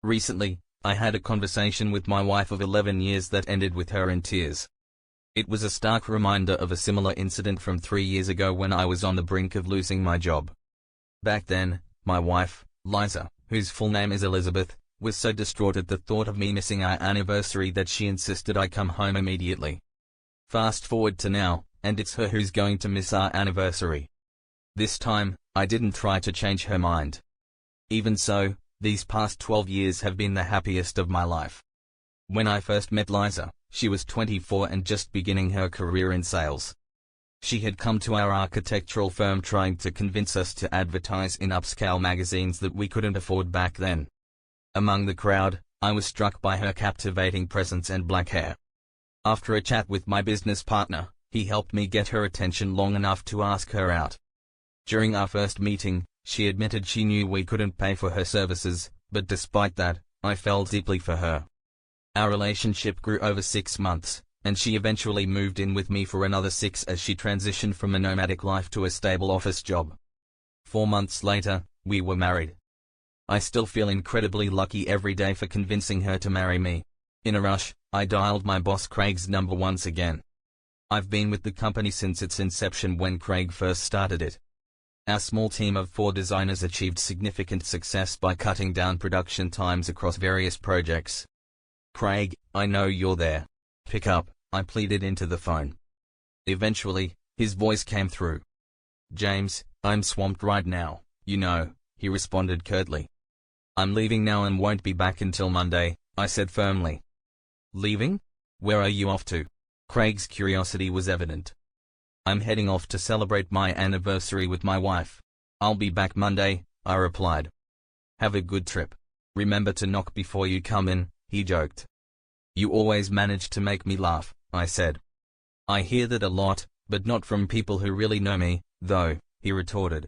Recently, I had a conversation with my wife of 11 years that ended with her in tears. It was a stark reminder of a similar incident from 3 years ago when I was on the brink of losing my job. Back then, my wife, Liza, whose full name is Elizabeth, was so distraught at the thought of me missing our anniversary that she insisted I come home immediately. Fast forward to now, and it's her who's going to miss our anniversary. This time, I didn't try to change her mind. Even so, these past 12 years have been the happiest of my life. When I first met Liza, she was 24 and just beginning her career in sales. She had come to our architectural firm trying to convince us to advertise in upscale magazines that we couldn't afford back then. Among the crowd, I was struck by her captivating presence and black hair. After a chat with my business partner, he helped me get her attention long enough to ask her out. During our first meeting, she admitted she knew we couldn't pay for her services, but despite that, I fell deeply for her. Our relationship grew over 6 months, and she eventually moved in with me for another 6 as she transitioned from a nomadic life to a stable office job. 4 months later, we were married. I still feel incredibly lucky every day for convincing her to marry me. In a rush, I dialed my boss Craig's number once again. I've been with the company since its inception when Craig first started it. Our small team of 4 designers achieved significant success by cutting down production times across various projects. "Craig, I know you're there. Pick up," I pleaded into the phone. Eventually, his voice came through. "James, I'm swamped right now, you know," he responded curtly. "I'm leaving now and won't be back until Monday," I said firmly. "Leaving? Where are you off to?" Craig's curiosity was evident. "I'm heading off to celebrate my anniversary with my wife. I'll be back Monday," I replied. "Have a good trip. Remember to knock before you come in," he joked. "You always manage to make me laugh," I said. "I hear that a lot, but not from people who really know me, though," he retorted.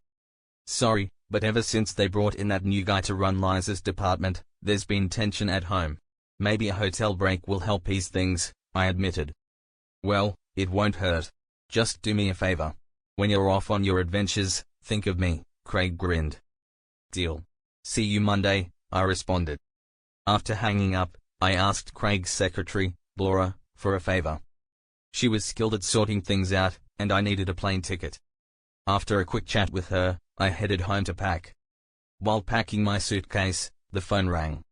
"Sorry, but ever since they brought in that new guy to run Liza's department, there's been tension at home. Maybe a hotel break will help ease things," I admitted. "Well, it won't hurt. Just do me a favor. When you're off on your adventures, think of me," Craig grinned. "Deal. See you Monday," I responded. After hanging up, I asked Craig's secretary, Laura, for a favor. She was skilled at sorting things out, and I needed a plane ticket. After a quick chat with her, I headed home to pack. While packing my suitcase, the phone rang.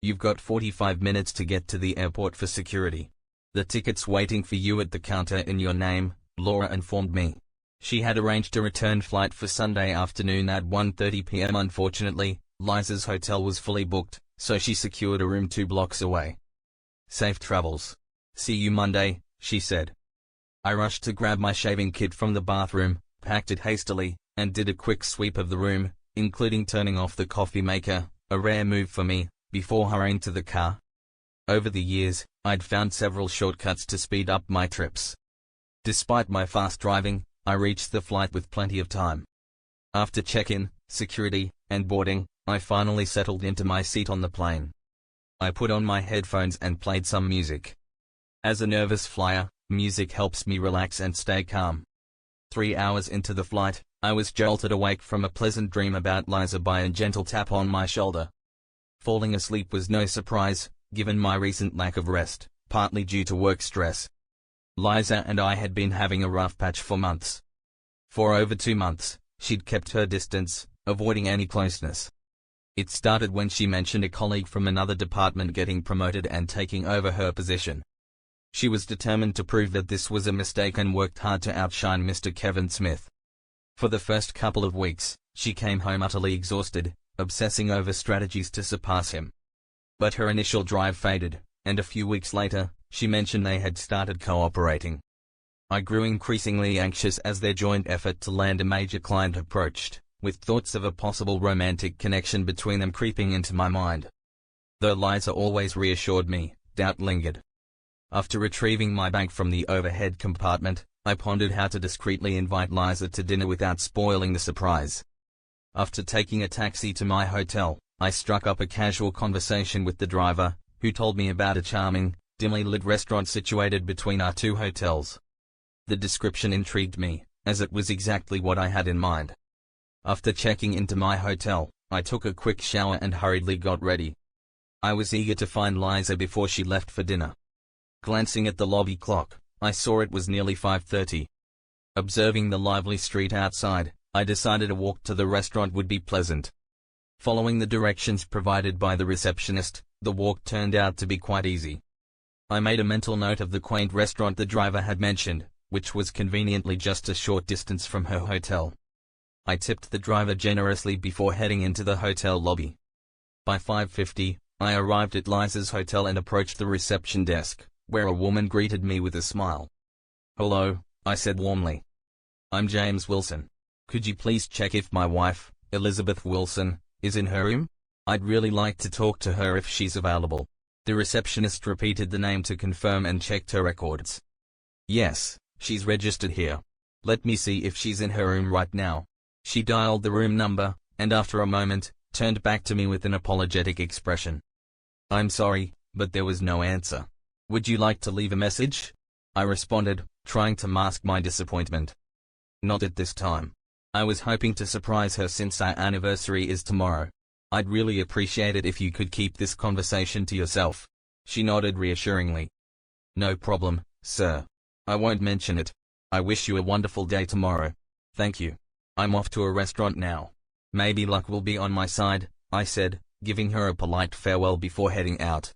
"You've got 45 minutes to get to the airport for security. The ticket's waiting for you at the counter in your name," Laura informed me. She had arranged a return flight for Sunday afternoon at 1:30 p.m. Unfortunately, Liza's hotel was fully booked, so she secured a room 2 blocks away. "Safe travels. See you Monday," she said. I rushed to grab my shaving kit from the bathroom, packed it hastily, and did a quick sweep of the room, including turning off the coffee maker, a rare move for me, before hurrying to the car. Over the years, I'd found several shortcuts to speed up my trips. Despite my fast driving, I reached the flight with plenty of time. After check-in, security, and boarding, I finally settled into my seat on the plane. I put on my headphones and played some music. As a nervous flyer, music helps me relax and stay calm. 3 hours into the flight, I was jolted awake from a pleasant dream about Liza by a gentle tap on my shoulder. Falling asleep was no surprise, given my recent lack of rest, partly due to work stress. Liza and I had been having a rough patch for months. For over 2 months, she'd kept her distance, avoiding any closeness. It started when she mentioned a colleague from another department getting promoted and taking over her position. She was determined to prove that this was a mistake and worked hard to outshine Mr. Kevin Smith. For the first couple of weeks, she came home utterly exhausted, obsessing over strategies to surpass him. But her initial drive faded, and a few weeks later, she mentioned they had started cooperating. I grew increasingly anxious as their joint effort to land a major client approached, with thoughts of a possible romantic connection between them creeping into my mind. Though Liza always reassured me, doubt lingered. After retrieving my bag from the overhead compartment, I pondered how to discreetly invite Liza to dinner without spoiling the surprise. After taking a taxi to my hotel, I struck up a casual conversation with the driver, who told me about a charming, dimly lit restaurant situated between our 2 hotels. The description intrigued me, as it was exactly what I had in mind. After checking into my hotel, I took a quick shower and hurriedly got ready. I was eager to find Liza before she left for dinner. Glancing at the lobby clock, I saw it was nearly 5:30. Observing the lively street outside, I decided a walk to the restaurant would be pleasant. Following the directions provided by the receptionist, the walk turned out to be quite easy. I made a mental note of the quaint restaurant the driver had mentioned, which was conveniently just a short distance from her hotel. I tipped the driver generously before heading into the hotel lobby. By 5:50, I arrived at Liza's hotel and approached the reception desk, where a woman greeted me with a smile. "Hello," I said warmly. "I'm James Wilson. Could you please check if my wife, Elizabeth Wilson, is in her room? I'd really like to talk to her if she's available." The receptionist repeated the name to confirm and checked her records. "Yes, she's registered here. Let me see if she's in her room right now." She dialed the room number, and after a moment, turned back to me with an apologetic expression. "I'm sorry, but there was no answer. Would you like to leave a message?" I responded, trying to mask my disappointment. "Not at this time. I was hoping to surprise her since our anniversary is tomorrow. I'd really appreciate it if you could keep this conversation to yourself." She nodded reassuringly. "No problem, sir. I won't mention it. I wish you a wonderful day tomorrow. Thank you. I'm off to a restaurant now. Maybe luck will be on my side," I said, giving her a polite farewell before heading out.